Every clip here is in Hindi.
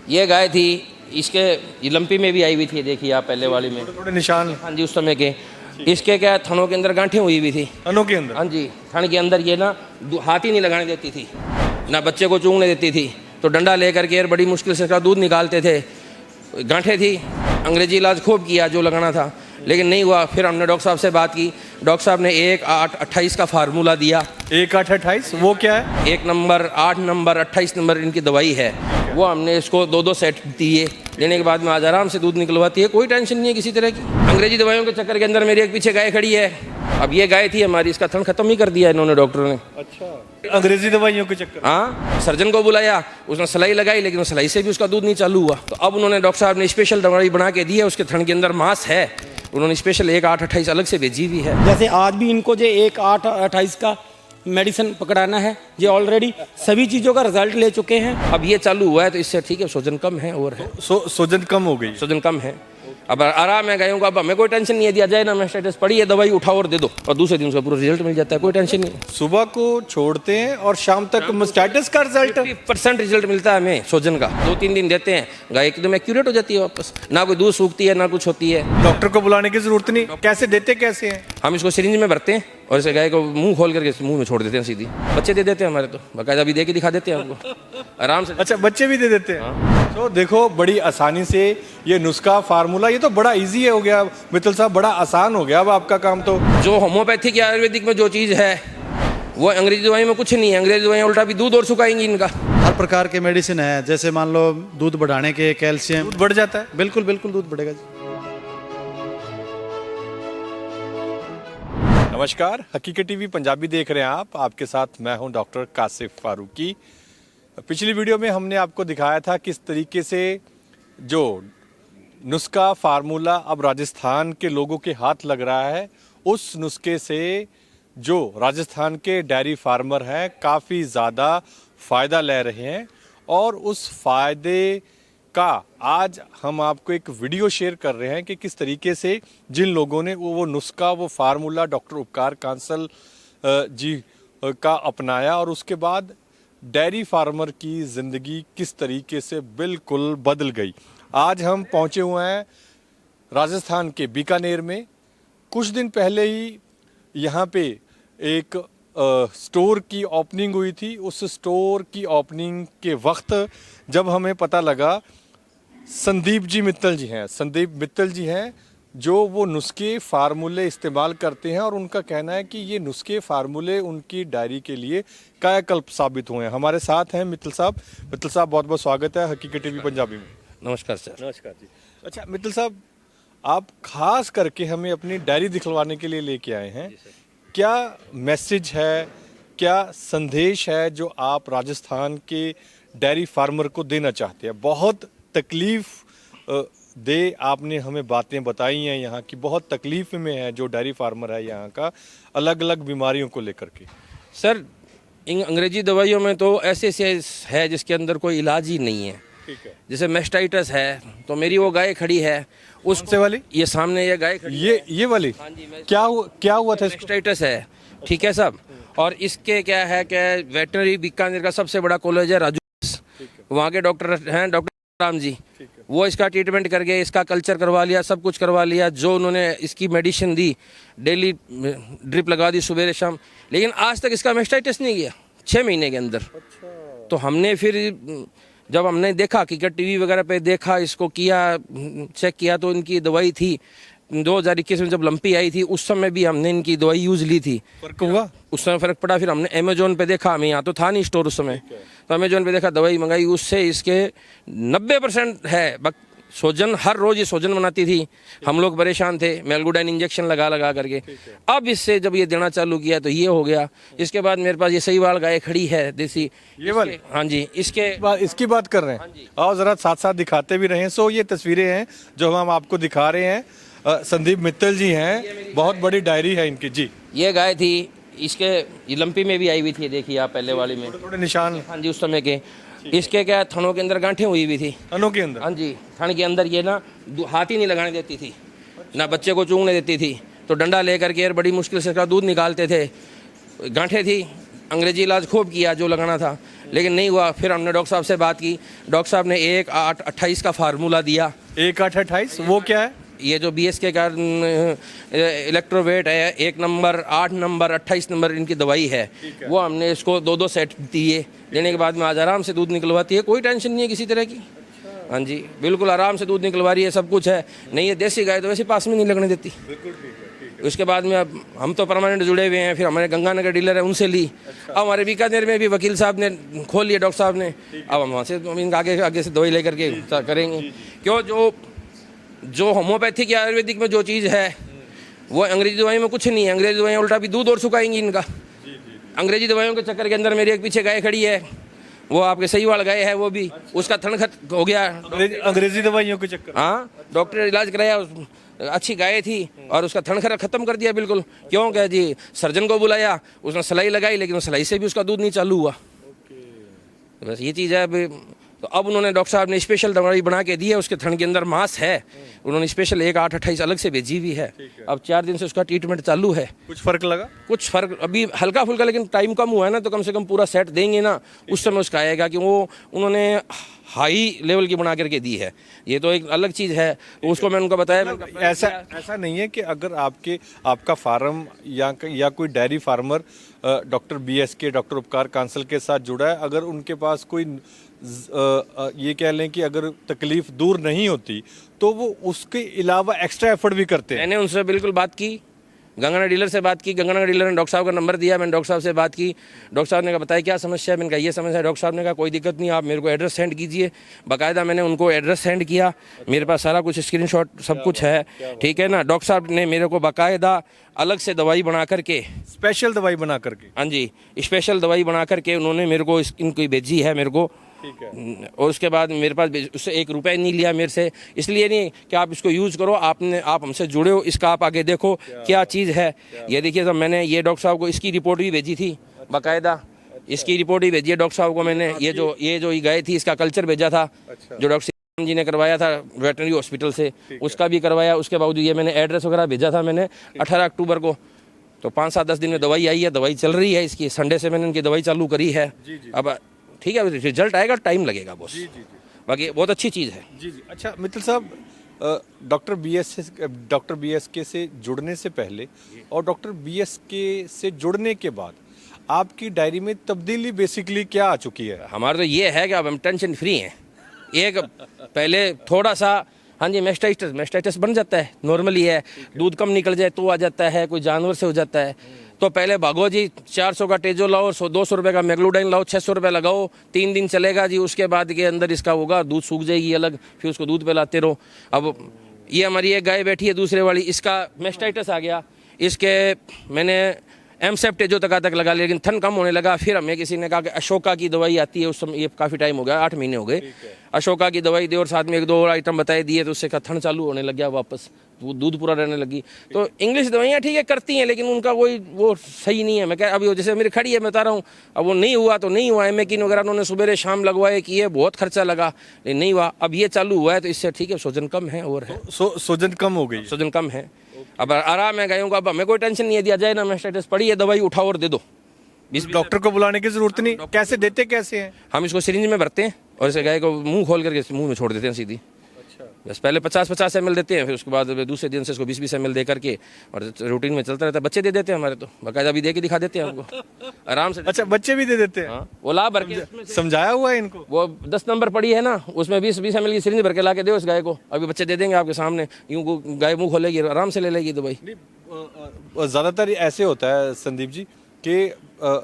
ये गाय थी, इसके ये लंपी में भी आई हुई थी, देखिए आप पहले वाली में थोड़े निशान हाँ जी उस समय के। इसके क्या थनों के अंदर गांठें हुई हुई थी, थनों के अंदर। हाँ जी थन के अंदर। ये ना हाथ ही नहीं लगाने देती थी, ना बच्चे को चूंगने देती थी, तो डंडा लेकर के बड़ी मुश्किल से इसका दूध निकालते थे। गांठें थी, अंग्रेजी इलाज खूब किया जो लगाना था, लेकिन नहीं हुआ। फिर हमने डॉक्टर साहब से बात की, डॉक्टर साहब ने 1, 8, 28 का फार्मूला दिया। 1, 8, 28 वो क्या है? 1 नंबर, 8 नंबर, 28 नंबर इनकी दवाई है, वो हमने इसको 2-2 सेट दिए। देने के बाद में आज आराम से दूध निकलवाती है, कोई टेंशन नहीं है किसी तरह की। अंग्रेजी दवाइयों के चक्कर के अंदर मेरी एक पीछे गाय खड़ी है, अब ये गाय थी हमारी, इसका थन खत्म ही कर दिया इन्होंने, डॉक्टरों ने। अच्छा, अंग्रेजी दवाइयों के चक्कर। हाँ, सर्जन को बुलाया, उसने सिलाई लगाई, लेकिन सिलाई से भी उसका दूध नहीं चालू हुआ। तो अब उन्होंने डॉक्टर साहब ने स्पेशल दवाई बना के दी है, उसके थन के अंदर मांस है, उन्होंने स्पेशल 1, 8, 28 अलग से भेजी भी है। जैसे आज भी इनको जो 1, 8, 28 का मेडिसिन पकड़ाना है, ये ऑलरेडी सभी चीज़ों का रिजल्ट ले चुके हैं। अब ये चालू हुआ है तो इससे ठीक है, सूजन कम है और है, सूजन कम हो गई। सूजन कम है, अब आराम है गायों का। अब हमें कोई टेंशन नहीं है, दिया जाए ना मेस्टाइटिस पड़ी है, दवाई उठाओ और दे दो, और दूसरे दिन उसका पूरा रिजल्ट मिल जाता है, कोई टेंशन नहीं। सुबह को छोड़ते हैं और शाम तक मेस्टाइटिस का रिजल्ट 50% रिजल्ट मिलता है हमें सूजन का। 2-3 दिन देते हैं, गाय एकदम एक्यूरेट हो जाती है वापस, ना कोई दूध सूखती है ना कुछ होती है। डॉक्टर को बुलाने की जरूरत नहीं। कैसे देते कैसे हैं? हम इसको सिरिंज में भरते हैं और इसे गाय को मुंह खोल करके मुंह में छोड़ देते हैं सीधी। बच्चे दे देते हैं हमारे, तो बाकायदा अभी दे के दिखा देते हैं आपको आराम से। अच्छा, बच्चे भी दे देते हैं। तो देखो बड़ी आसानी से ये नुस्खा फार्मूला, ये तो बड़ा इजी हो गया मित्तल साहब, बड़ा आसान हो गया अब आपका काम। तो जो होम्योपैथिक या आयुर्वेदिक में जो चीज़ है वो अंग्रेजी दवाई में कुछ नहीं है। अंग्रेजी दवाइयाँ उल्टा भी दूध और सुखाएंगी इनका। हर प्रकार के मेडिसिन है, जैसे मान लो दूध बढ़ाने के, कैल्शियम। दूध बढ़ जाता है? बिल्कुल बिल्कुल दूध बढ़ेगा जी। नमस्कार, हकीकत टीवी पंजाबी देख रहे हैं आप, आपके साथ मैं हूं डॉक्टर कासिफ फारूकी। पिछली वीडियो में हमने आपको दिखाया था किस तरीके से जो नुस्खा फार्मूला अब राजस्थान के लोगों के हाथ लग रहा है, उस नुस्खे से जो राजस्थान के डेयरी फार्मर हैं काफ़ी ज़्यादा फ़ायदा ले रहे हैं, और उस फ़ायदे का आज हम आपको एक वीडियो शेयर कर रहे हैं कि किस तरीके से जिन लोगों ने वो नुस्खा, वो फार्मूला डॉक्टर उपकार कांसल जी का अपनाया, और उसके बाद डेयरी फार्मर की ज़िंदगी किस तरीके से बिल्कुल बदल गई। आज हम पहुंचे हुए हैं राजस्थान के बीकानेर में। कुछ दिन पहले ही यहाँ पे एक स्टोर की ओपनिंग हुई थी। उस स्टोर की ओपनिंग के वक्त जब हमें पता लगा, संदीप जी मित्तल जी हैं, संदीप मित्तल जी हैं जो वो नुस्खे फार्मूले इस्तेमाल करते हैं, और उनका कहना है कि ये नुस्खे फार्मूले उनकी डायरी के लिए कायाकल्प साबित हुए हैं। हमारे साथ हैं मित्तल साहब। मित्तल साहब बहुत बहुत स्वागत है हकीकत टीवी पंजाबी में। नमस्कार सर। नमस्कार जी। अच्छा मित्तल साहब, आप खास करके हमें अपनी डायरी दिखलवाने के लिए लेके आए हैं। क्या मैसेज है, क्या संदेश है जो आप राजस्थान के डेयरी फार्मर को देना चाहते हैं? बहुत तकलीफ दे आपने हमें बातें बताई हैं, यहाँ की बहुत तकलीफ में है जो डेयरी फार्मर है यहाँ का, अलग अलग बीमारियों को लेकर के। सर, इन अंग्रेजी दवाइयों में तो ऐसे है जिसके अंदर कोई इलाज ही नहीं है। ठीक है। जैसे मेस्टाइटिस है, तो मेरी वो गाय खड़ी है, उससे वाली ये सामने ये गाय खड़ी है। ये वाली? हाँ जी, क्या हुआ था इसको? मेस्टाइटिस है, ठीक है साहब। और इसके क्या है कि वेटनरी बीकानेर का सबसे बड़ा कॉलेज है राजू, वहाँ के डॉक्टर हैं डॉक्टर राम जी, वो इसका ट्रीटमेंट करके इसका कल्चर करवा लिया, सब कुछ करवा लिया। जो उन्होंने इसकी मेडिसिन दी, डेली ड्रिप लगा दी सुबह शाम, लेकिन आज तक इसका मेस्टाइटिस नहीं गया 6 महीने के अंदर। तो हमने फिर जब हमने देखा कि टीवी वगैरह पे देखा, इसको किया, चेक किया, तो इनकी दवाई थी 2021 में जब लंपी आई थी, उस समय भी हमने इनकी दवाई यूज़ ली थी। फर्क हुआ? उस समय फ़र्क पड़ा। फिर हमने अमेजोन पे देखा, हमें यहाँ तो था नहीं स्टोर उस समय, तो अमेजोन पे देखा, दवाई मंगाई, उससे इसके 90% है। सोजन हर रोज़ ये सोजन बनाती थी, हम लोग परेशान थे, मेलगुडाइन इंजेक्शन लगा करके। अब इससे जब ये देना चालू किया तो ये हो गया। इसके बाद मेरे पास ये सही वाल गाय खड़ी है देसी, ये वाली? हाँ जी, इसकी बात कर रहे हैं। आओ जरा साथ साथ दिखाते भी रहें। सो ये तस्वीरें हैं जो हम आपको दिखा रहे हैं। संदीप मित्तल जी हैं, बहुत बड़ी डायरी है इनकी जी। ये गाय थी, इसके ये लंपी में भी आई हुई थी, देखिए आप पहले वाली में थोड़े निशान। हाँ जी उस समय के। इसके क्या थनों के अंदर गांठें हुई हुई थी, थनों के अंदर। हाँ जी, थन के अंदर। ये ना हाथ ही नहीं लगाने देती थी, ना बच्चे को चूंगने देती थी, तो डंडा लेकर के बड़ी मुश्किल से इसका दूध निकालते थे। गांठें थी, अंग्रेजी इलाज खूब किया जो लगाना था, लेकिन नहीं हुआ। फिर हमने डॉक्टर साहब से बात की, डॉक्टर साहब ने 1-8-28 का फार्मूला दिया। 1-8-28 वो क्या है? ये जो BSK का इलेक्ट्रोवेट है, 1 नंबर, 8 नंबर, 28 नंबर इनकी दवाई है, वो हमने इसको 2-2 सेट दिए। देने के बाद में आज आराम से दूध निकलवाती है, कोई टेंशन नहीं है किसी तरह की। हाँ जी, बिल्कुल आराम से दूध निकलवा रही है, सब कुछ है। नहीं, ये देसी गाय तो वैसे पास में नहीं लगने देती। उसके बाद में अब हम तो परमानेंट जुड़े हुए हैं, फिर हमारे गंगानगर डीलर है, उनसे ली। अब हमारे बीकानेर में भी वकील साहब ने खोल लिया, डॉक्टर साहब ने। अब हम वहाँ से इनका आगे से दवाई लेकर के करेंगे। क्यों, जो होम्योपैथिक या आयुर्वेदिक में जो चीज़ है वो अंग्रेजी दवाई में कुछ नहीं है। अंग्रेजी दवाइयाँ उल्टा भी दूध और सुखाएंगी इनका। अंग्रेजी दवाइयों के चक्कर के अंदर मेरी एक पीछे गाय खड़ी है, वो आपके सही वाला गाय है, वो भी उसका थन खत हो गया अंग्रेजी दवाइयों के चक्कर। हाँ, डॉक्टर ने इलाज कराया, अच्छी गाय थी और उसका थन खत्म कर दिया बिल्कुल। क्यों क्या जी, सर्जन को बुलाया, उसने सिलाई लगाई, लेकिन सिलाई से भी उसका दूध नहीं चालू हुआ। तो बस ये चीज़ है। तो अब उन्होंने डॉक्टर साहब ने स्पेशल दवाई बना के दी है, उसके थन के अंदर मांस है, उन्होंने स्पेशल 1-8-28 अलग से भेजी हुई है। अब 4 दिन से उसका ट्रीटमेंट चालू है। कुछ फर्क लगा? कुछ फर्क अभी हल्का फुल्का, लेकिन टाइम कम हुआ है ना, तो कम से कम पूरा सेट देंगे ना, उस समय उसका आएगा। कि वो उन्होंने हाई लेवल की बना करके दी है, ये तो एक अलग चीज़ है। उसको मैंने उनको बताया, ऐसा नहीं है कि अगर आपका फार्म या कोई dairy farmer doctor BSK, doctor उपकार कांसल के साथ जुड़ा है, अगर उनके पास कोई ये कह लें कि अगर तकलीफ दूर नहीं होती तो वो उसके अलावा एक्स्ट्रा एफर्ट भी करते हैं। मैंने उनसे बिल्कुल बात की, गंगानगर डीलर से बात की। गंगानगर डीलर ने डॉक्टर साहब का नंबर दिया, मैंने डॉक्टर साहब से बात की। डॉक्टर साहब ने कहा बताया क्या समस्या है, मैंने कहा ये समस्या है। डॉक्टर साहब ने कहा कोई दिक्कत नहीं, आप मेरे को एड्रेस सेंड कीजिए। बाकायदा मैंने उनको एड्रेस सेंड किया, मेरे पास सारा कुछ स्क्रीनशॉट सब कुछ है, ठीक है ना। डॉक्टर साहब ने मेरे को बाकायदा अलग से दवाई बना करके, स्पेशल दवाई बना करके, हाँ जी, स्पेशल दवाई बना करके उन्होंने मेरे को इनकी भेजी है मेरे को। और उसके बाद मेरे पास उससे 1 रुपया नहीं लिया मेरे से। इसलिए नहीं कि आप इसको यूज़ करो, आप हमसे जुड़े हो, इसका आप आगे देखो क्या चीज़ है। ये देखिए, तो मैंने ये डॉक्टर साहब को इसकी रिपोर्ट भी भेजी थी, बाकायदा इसकी रिपोर्ट भी भेजी है डॉक्टर साहब को मैंने। ये जो गए थी, इसका कल्चर भेजा था, जो डॉक्टर जी ने करवाया था वेटनरी हॉस्पिटल से, उसका भी करवाया। उसके बावजूद ये मैंने एड्रेस वगैरह भेजा था मैंने 18 अक्टूबर को। तो 5-7-10 दिन में दवाई आई है, दवाई चल रही है इसकी। संडे से मैंने इनकी दवाई चालू करी है। अब ठीक है, रिजल्ट आएगा, टाइम लगेगा बॉस। बाकी बहुत अच्छी चीज़ है। जी। अच्छा मित्तल साहब, डॉक्टर BSK से जुड़ने से पहले और डॉक्टर BSK से जुड़ने के बाद आपकी डायरी में तब्दीली बेसिकली क्या आ चुकी है? हमारा तो ये है कि अब हम टेंशन फ्री हैं। एक पहले थोड़ा सा, हाँ जी, मेस्टाइटिस बन जाता है, नॉर्मली है। दूध कम निकल जाए तो आ जाता है, कोई जानवर से हो जाता है। तो पहले भागो जी, 400 का टेजो लाओ, 200 रुपये का मैग्लूडाइन लाओ, 600 रुपये लगाओ, 3 दिन चलेगा जी। उसके बाद के अंदर इसका होगा, दूध सूख जाएगी अलग, फिर उसको दूध पिलाते रहो। अब ये हमारी एक गाय बैठी है दूसरे वाली, इसका मेस्टाइटिस आ गया। इसके मैंने एमसेप्ट जो तक लगा लिया, लेकिन थन कम होने लगा। फिर हमें किसी ने कहा कि अशोका की दवाई आती है, उस समय ये काफ़ी टाइम हो गया, 8 महीने हो गए। अशोका की दवाई दे और साथ में 1-2 और आइटम बताए दिए, तो उससे थन चालू होने लग गया वापस, दूध पूरा रहने लगी। तो इंग्लिश दवाइयाँ ठीक है करती हैं, लेकिन उनका कोई वो सही नहीं है। मैं क्या, अभी जैसे मेरी खड़ी है, मैं बता रहा हूँ, अब वो नहीं हुआ तो नहीं हुआ। एमेकिन वगैरह उन्होंने सुबह शाम लगवाए, किए, बहुत खर्चा लगा, लेकिन नहीं हुआ। अब ये चालू हुआ है, तो इससे ठीक है, सूजन कम है और है, सूजन कम हो गई, सूजन कम है। अब आराम है गायों का। अब हमें कोई टेंशन नहीं है, दिया जाए ना मेस्टाइटिस पड़ी है, दवाई उठाओ और दे दो। डॉक्टर को बुलाने की जरूरत नहीं। कैसे देते कैसे हैं? हम इसको सिरिंज में भरते हैं और इसे गाय को मुंह खोल करके मुंह में छोड़ देते हैं सीधी। बस पहले 50-50 ml देते हैं, फिर उसके बाद दूसरे दिन से इसको 20-20 ml दे करके, और रूटीन में चलता रहता है। बच्चे दे देते हैं हमारे, तो बाकायदा भी दे के दिखा देते हैं हमको आराम से। अच्छा, बच्चे भी दे देते हैं? हाँ, वो ला भर के समझाया हुआ है इनको। वो 10 नंबर पड़ी है ना, उसमें 20 ml की सिरिंज भर के ला के दो उस गाय को। अभी बच्चे दे देंगे आपके सामने, यूँ गाय मुँह खोलेगी, आराम से ले लेगी दवाई। ज़्यादातर ऐसे होता है संदीप जी कि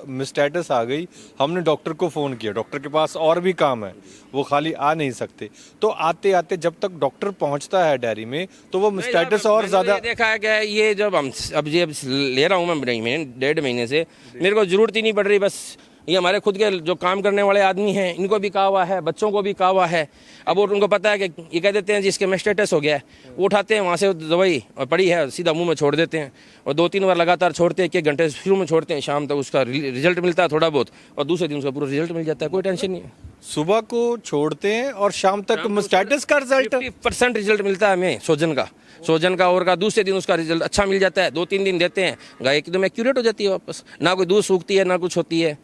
मेस्टाइटिस आ गई, हमने डॉक्टर को फ़ोन किया, डॉक्टर के पास और भी काम है, वो खाली आ नहीं सकते, तो आते आते जब तक डॉक्टर पहुंचता है डेयरी में, तो वो मेस्टाइटिस और ज़्यादा। देखा है क्या, ये जब हम अब ले रहा हूँ मैं 1.5 महीने से, मेरे को ज़रूरत ही नहीं पड़ रही। बस ये हमारे खुद के जो काम करने वाले आदमी हैं, इनको भी कहा हुआ है, बच्चों को भी कहा हुआ है। अब वो उनको पता है कि ये कह देते हैं जिसके मेस्टेटस हो गया है, वो उठाते हैं वहाँ से दवाई और पड़ी है सीधा मुंह में छोड़ देते हैं, और 2-3 बार लगातार छोड़ते हैं, 1 घंटे शुरू में छोड़ते हैं, शाम तक उसका रिजल्ट मिलता है थोड़ा बहुत, और दूसरे दिन उसका पूरा रिजल्ट मिल जाता है, कोई टेंशन नहीं है। सुबह को छोड़ते हैं और शाम तक स्टेटस का रिजल्ट 50% रिजल्ट मिलता है हमें सोजन का और का दूसरे दिन उसका रिजल्ट अच्छा मिल जाता है। 2-3 दिन देते हैं, गाय एकदम एक्यूरेट हो जाती है वापस, ना कोई दूध सूखती है ना कुछ होती है।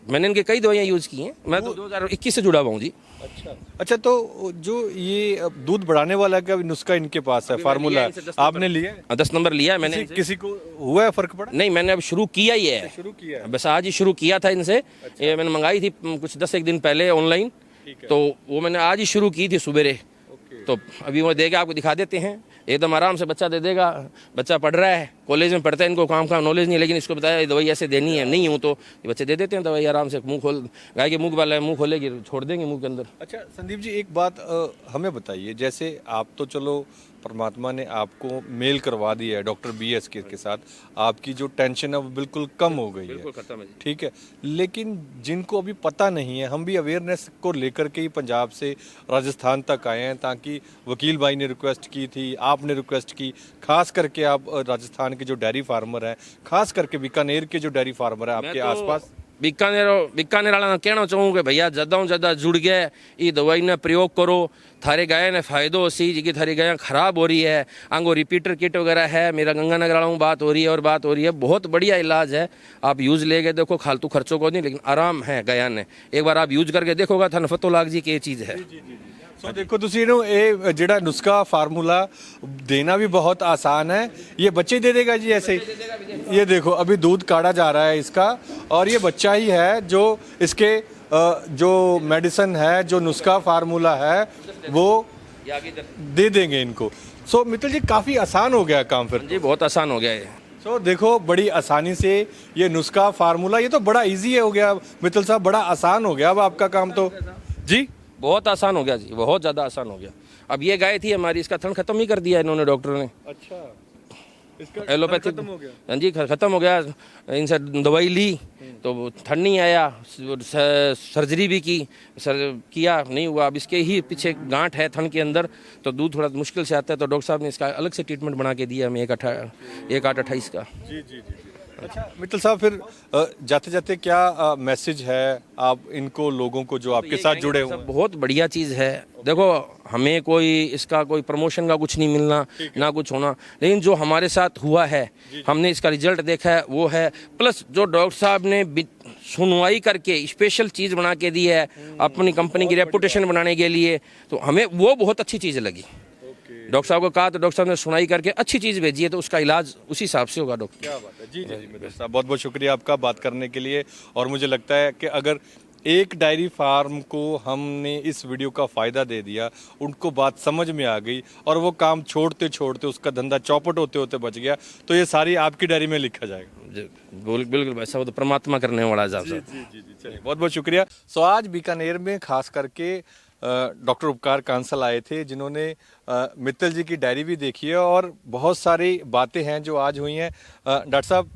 मैंने इनके कई दवाइयाँ यूज़ की हैं, मैं तो 2021 से जुड़ा हुआ हूँ जी। अच्छा, तो जो ये दूध बढ़ाने वाला का नुस्खा इनके पास है, फार्मूला आपने लिया है? 10 नंबर लिया है मैंने। किसी को हुआ है फर्क पड़ा? नहीं, मैंने अब शुरू किया ही है, शुरू किया है, बस आज ही शुरू किया था इनसे। ये मैंने मंगाई थी कुछ 10-1 दिन पहले ऑनलाइन, तो वो मैंने आज ही शुरू की थी सुबेरे। तो अभी वो देगा, आपको दिखा देते हैं, एकदम आराम से बच्चा दे देगा। बच्चा पढ़ रहा है, कॉलेज में पढ़ता है, इनको काम का नॉलेज नहीं, लेकिन इसको बताया दवाई ऐसे देनी है, नहीं हूँ तो ये बच्चे दे देते हैं दवाई आराम से। मुंह खोल, गाय के मुंह वाला है, मुंह खोलेगी छोड़ देंगे मुंह के अंदर। अच्छा संदीप जी, एक बात हमें बताइए, जैसे आप तो चलो परमात्मा ने आपको मेल करवा दिया है डॉक्टर BS के साथ, आपकी जो टेंशन है वो बिल्कुल कम हो गई है, खत्म है। ठीक है, लेकिन जिनको अभी पता नहीं है, हम भी अवेयरनेस को लेकर के ही पंजाब से राजस्थान तक आए हैं, ताकि वकील भाई ने रिक्वेस्ट की थी, आपने रिक्वेस्ट की, खास करके आप राजस्थान के जो डेयरी फार्मर हैं, खास करके बीकानेर के जो डेयरी फार्मर है आपके आसपास। बीकानेर वाला कहना चाहूँ कि भैया ज़्यादा जुड़ गया, ये दवाई ने प्रयोग करो, थारे गाय ने फायदो सी जी, थारी गाय खराब हो रही है, आंगो रिपीटर किट वगैरह है, मेरा गंगानगर वाला बात हो रही है और बात हो रही है, बहुत बढ़िया इलाज है। आप यूज़ ले गए देखो, फालतू खर्चों को नहीं, लेकिन आराम है गाया ने। एक बार आप यूज करके देखोगा थाने पतो लाग जी कि ये चीज़ है। सो देखो तुसी ये ਜਿਹੜਾ नुस्खा फार्मूला देना भी बहुत आसान है, ये बच्चे दे देगा जी ऐसे ही। ये देखो अभी दूध काढ़ा जा रहा है इसका, और ये बच्चा ही है जो इसके जो मेडिसिन है, जो नुस्खा फार्मूला है वो दे देंगे इनको। सो मित्तल जी काफ़ी आसान हो गया काम फिर जी, बहुत आसान हो गया है। सो देखो बड़ी आसानी से ये नुस्खा फार्मूला, ये तो बड़ा इजी हो गया मित्तल साहब, बड़ा आसान हो गया अब आपका काम तो जी, बहुत आसान हो गया जी, बहुत ज़्यादा आसान हो गया। अब ये गाय थी हमारी, इसका थन खत्म ही कर दिया इन्होंने, डॉक्टर ने। अच्छा, इसका एलोपैथी खत्म हो गया? हाँ जी, खत्म हो गया। इनसे दवाई ली तो ठंड नहीं आया, सर्जरी भी की, किया नहीं हुआ। अब इसके ही पीछे गांठ है थन के अंदर, तो दूध थोड़ा मुश्किल से आता है, तो डॉक्टर साहब ने इसका अलग से ट्रीटमेंट बना के दिया हमें 1/8 का। जी जी जी। अच्छा मित्तल साहब, फिर जाते जाते क्या मैसेज है आप इनको लोगों को जो आपके साथ जुड़े हुए हैं? बहुत बढ़िया चीज़ है। देखो, हमें कोई इसका कोई प्रमोशन का कुछ नहीं मिलना ना कुछ होना, लेकिन जो हमारे साथ हुआ है, हमने इसका रिजल्ट देखा है वो है, प्लस जो डॉक्टर साहब ने सुनवाई करके स्पेशल चीज़ बना के दी है अपनी कंपनी की रेपुटेशन बनाने के लिए, तो हमें वो बहुत अच्छी चीज़ लगी। डॉक्टर साहब को कहा तो डॉक्टर साहब ने सुनाई करके अच्छी चीज़ भेजी है, तो उसका इलाज उसी हिसाब से होगा। डॉक्टर, क्या बात है। जी जी जी मित्तल साहब, बहुत बहुत शुक्रिया आपका बात करने के लिए। और मुझे लगता है कि अगर एक डायरी फार्म को हमने इस वीडियो का फ़ायदा दे दिया, उनको बात समझ में आ गई और वो काम छोड़ते छोड़ते उसका धंधा चौपट होते होते बच गया, तो ये सारी आपकी डायरी में लिखा जाएगा। बिल्कुल वैसा, वो तो परमात्मा करने वाला है। जी जी जी जी, चलिए बहुत बहुत शुक्रिया। सो आज बीकानेर में खास करके डॉक्टर उपकार कांसल आए थे, जिन्होंने मित्तल जी की डायरी भी देखी है और बहुत सारी बातें हैं जो आज हुई हैं। डॉक्टर साहब,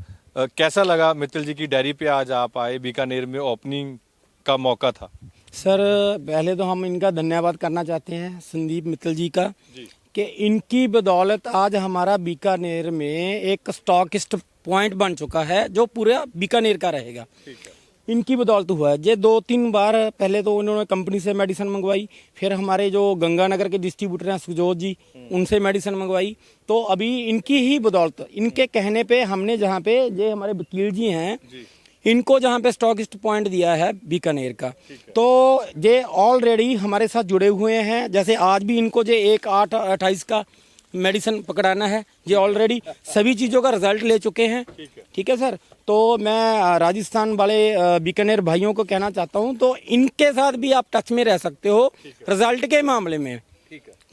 कैसा लगा मित्तल जी की डायरी पे आज आप आए? बीकानेर में ओपनिंग का मौका था। सर, पहले तो हम इनका धन्यवाद करना चाहते हैं संदीप मित्तल जी का, कि इनकी बदौलत आज हमारा बीकानेर में एक स्टॉकिस्ट पॉइंट बन चुका है जो पूरा बीकानेर का रहेगा। इनकी बदौलत हुआ है। ये 2-3 बार पहले तो इन्होंने कंपनी से मेडिसिन मंगवाई, फिर हमारे जो गंगानगर के डिस्ट्रीब्यूटर हैं सुजोत जी, उनसे मेडिसिन मंगवाई, तो अभी इनकी ही बदौलत, इनके कहने पे हमने जहाँ पे ये हमारे वकील जी हैं, इनको जहाँ पे स्टॉकिस्ट पॉइंट दिया है बीकानेर का, तो ये ऑलरेडी हमारे साथ जुड़े हुए हैं। जैसे आज भी इनको जो 1/8 का मेडिसिन पकड़ाना है, ये ऑलरेडी सभी चीज़ों का रिजल्ट ले चुके हैं। ठीक है सर, तो मैं राजस्थान वाले बीकानेर भाइयों को कहना चाहता हूँ, तो इनके साथ भी आप टच में रह सकते हो रिजल्ट के मामले में,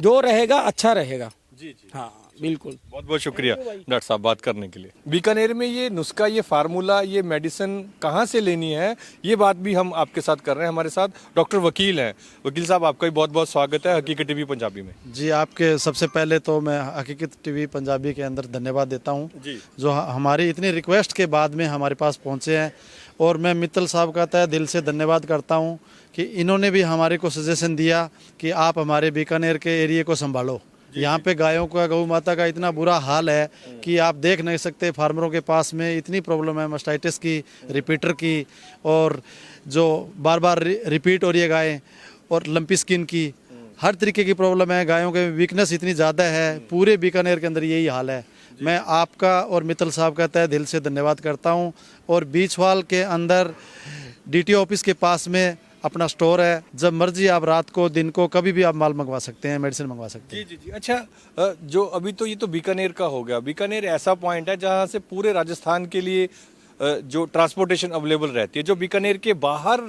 जो रहेगा अच्छा रहेगा। जी जी, हाँ बिल्कुल। बहुत बहुत शुक्रिया डॉक्टर साहब बात करने के लिए। बीकानेर में ये नुस्खा, ये फार्मूला, ये मेडिसिन कहाँ से लेनी है, ये बात भी हम आपके साथ कर रहे हैं। हमारे साथ डॉक्टर वकील हैं। वकील साहब, आपका भी बहुत बहुत स्वागत है हकीकत टीवी पंजाबी में। जी, आपके सबसे पहले तो मैं हकीकत टीवी पंजाबी के अंदर धन्यवाद देता हूँ, जो हमारी इतनी रिक्वेस्ट के बाद में हमारे पास पहुँचे हैं और मैं मित्तल साहब का तहे दिल से धन्यवाद करता हूँ कि इन्होंने भी हमारे को सजेशन दिया कि आप हमारे बीकानेर के एरिया को संभालो। यहाँ पे गायों का, गौ माता का इतना बुरा हाल है कि आप देख नहीं सकते। फार्मरों के पास में इतनी प्रॉब्लम है मास्टाइटिस की, रिपीटर की, और जो बार बार रिपीट हो रही है गायें, और लंपी स्किन की, हर तरीके की प्रॉब्लम है। गायों के वीकनेस इतनी ज़्यादा है, पूरे बीकानेर के अंदर यही हाल है। मैं आपका और मित्तल साहब का तहे दिल से धन्यवाद करता हूँ। और बीचवाल के अंदर डीटीओ ऑफिस के पास में अपना स्टोर है। जब मर्जी आप रात को, दिन को, कभी भी आप माल मंगवा सकते हैं, मेडिसिन मंगवा सकते हैं। जी जी जी। अच्छा, जो अभी तो ये तो बीकानेर का हो गया। बीकानेर ऐसा पॉइंट है जहाँ से पूरे राजस्थान के लिए जो ट्रांसपोर्टेशन अवेलेबल रहती है। जो बीकानेर के बाहर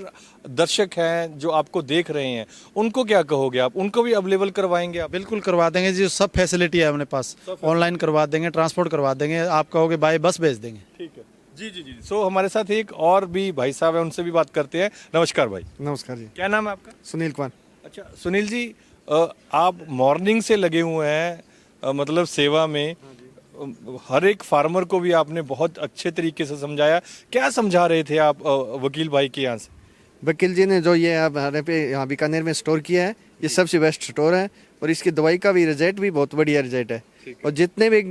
दर्शक हैं जो आपको देख रहे हैं, उनको क्या कहोगे आप? उनको भी अवेलेबल करवाएंगे आप? बिल्कुल करवा देंगे जी, सब फैसिलिटी है अपने पास। ऑनलाइन करवा देंगे, ट्रांसपोर्ट करवा देंगे, आप कहोगे बाय बस भेज देंगे। ठीक है जी जी जी। सो हमारे साथ एक और भी भाई साहब हैं, उनसे भी बात करते हैं। नमस्कार भाई। नमस्कार जी। क्या नाम है आपका? सुनील कुमार। अच्छा सुनील जी, आप मॉर्निंग से लगे हुए हैं, मतलब सेवा में। हर एक फार्मर को भी आपने बहुत अच्छे तरीके से समझाया। क्या समझा रहे थे आप वकील भाई के यहाँ से? वकील जी ने जो ये हमारे पे यहाँ बीकानेर में स्टोर किया है, ये सबसे बेस्ट स्टोर है, और इसकी दवाई का भी रिजल्ट भी बहुत बढ़िया रिजल्ट है। और जितने भी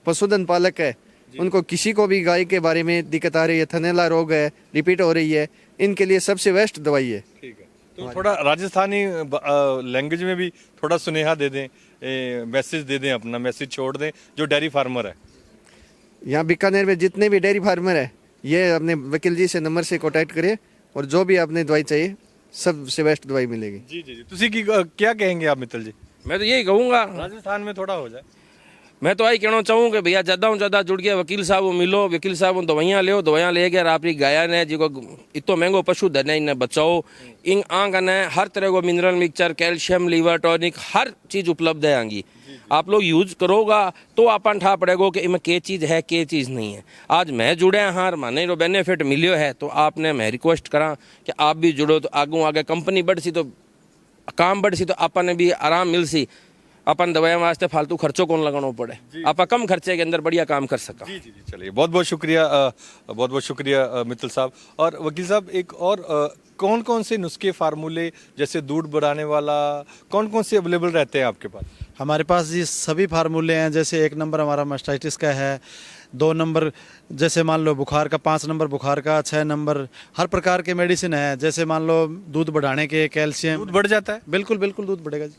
पशुधन पालक है, उनको किसी को भी गाय के बारे में दिक्कत आ रही है, थनैला रोग है, रिपीट हो रही है, इनके लिए सबसे बेस्ट दवाई है। ठीक है, तो थोड़ा राजस्थानी लैंग्वेज में भी थोड़ा सुनेहा दे दें, मैसेज दे दें, अपना मैसेज छोड़ दें जो डेयरी फार्मर है। यहाँ बीकानेर में जितने भी डेयरी फार्मर है, ये अपने वकील जी से नंबर से कॉन्टैक्ट करें, और जो भी आपने दवाई चाहिए सबसे बेस्ट दवाई मिलेगी। जी जी जी। तुसी की क्या कहेंगे आप मित्तल जी? मैं तो यही कहूँगा, राजस्थान में थोड़ा हो जाए। मैं तो यही कहना चाहूँ कि भैया ज़्यादा जुड़ गया वकील साहब वो मिलो, वकील साहब दवाइयाँ लो, दवाइयाँ लेके आपकी गाया ने जो इतो महंगो पशु धन है इन्हें बचाओ। इन आंग ने हर तरह को mineral mixture, calcium, liver tonic, हर चीज़ उपलब्ध है आंगी। आप लोग यूज करोगा तो अपन ठा पड़ेगा कि इनमें के चीज़ है, के चीज़ नहीं है। आज मैं जुड़े हाँ, माने जो बेनिफिट मिलियो है, तो आपने मैं रिक्वेस्ट करा कि आप भी जुड़ो, तो आगे कंपनी बढ़ सी, तो काम बढ़ सी, तो अपन ने भी आराम मिल सी, अपन दवाइयाँ वास्ते फालतू खर्चों कौन लगाना पड़े, आप कम खर्चे के अंदर बढ़िया काम कर सका। जी जी जी। चलिए, बहुत बहुत शुक्रिया मित्तल साहब। और वकील साहब, एक और कौन कौन से नुस्खे, फार्मूले, जैसे दूध बढ़ाने वाला, कौन कौन से अवेलेबल रहते हैं आपके पास? हमारे पास जी सभी फार्मूले हैं। जैसे 1 नंबर हमारा मास्टाइटिस का है, 2 नंबर जैसे मान लो बुखार का, 5 नंबर बुखार का, 6 नंबर हर प्रकार के मेडिसिन है। जैसे मान लो दूध बढ़ाने के, कैल्शियम। दूध बढ़ जाता है? बिल्कुल बिल्कुल दूध बढ़ेगा जी।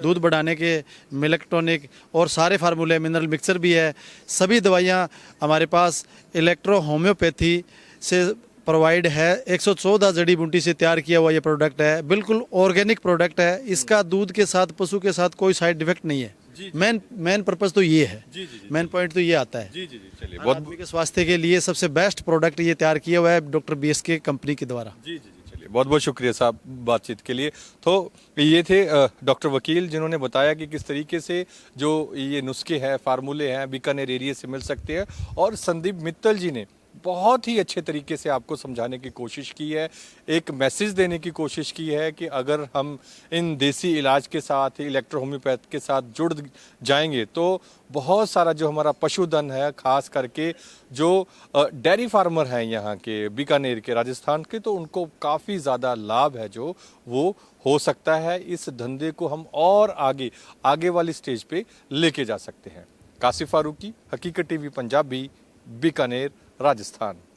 दूध बढ़ाने के, मिल्क टॉनिक, और सारे फार्मूले, मिनरल मिक्सचर भी है। सभी दवाइयाँ हमारे पास इलेक्ट्रो होम्योपैथी से प्रोवाइड है। 114 जड़ी बूटी से तैयार किया हुआ ये प्रोडक्ट है, बिल्कुल ऑर्गेनिक प्रोडक्ट है। इसका दूध के साथ, पशु के साथ कोई साइड इफेक्ट नहीं है। मेन पर्पस तो ये है, मेन पॉइंट तो ये आता है। जी जी जी। चलिए, बहुत आदमी के स्वास्थ्य के लिए सबसे बेस्ट प्रोडक्ट ये तैयार किया हुआ है डॉक्टर BSK कंपनी के द्वारा। जी जी जी। चलिए, बहुत बहुत शुक्रिया साहब बातचीत के लिए। तो ये थे डॉक्टर वकील, जिन्होंने बताया कि किस तरीके से जो ये नुस्खे हैं, फार्मूले हैं, बीकानेर एरिया से मिल सकते हैं। और संदीप मित्तल जी ने बहुत ही अच्छे तरीके से आपको समझाने की कोशिश की है, एक मैसेज देने की कोशिश की है कि अगर हम इन देसी इलाज के साथ, इलेक्ट्रो होम्योपैथ के साथ जुड़ जाएंगे तो बहुत सारा जो हमारा पशुधन है, खास करके जो डेयरी फार्मर हैं यहाँ के, बीकानेर के, राजस्थान के, तो उनको काफ़ी ज़्यादा लाभ है जो वो हो सकता है। इस धंधे को हम और आगे वाली स्टेज पे लेके जा सकते हैं। कासिफ फारूकी, हकीकत टीवी पंजाबी, बीकानेर, राजस्थान।